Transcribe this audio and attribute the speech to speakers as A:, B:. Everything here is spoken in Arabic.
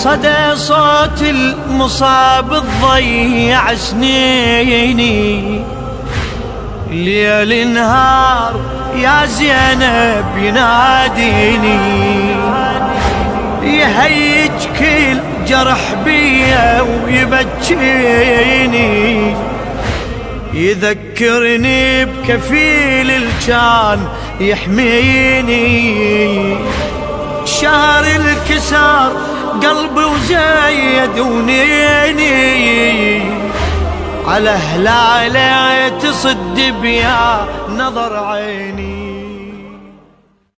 A: صدى صوت المصاب تضيع سنيني، ليل نهار يا زينب يناديني، يهيج كل جرح بيا ويبكيني، يذكرني بكفيل الجان يحميني. شهر الكسار قلبي وزايد ونيني، على هلاله تصد بيا نظر عيني.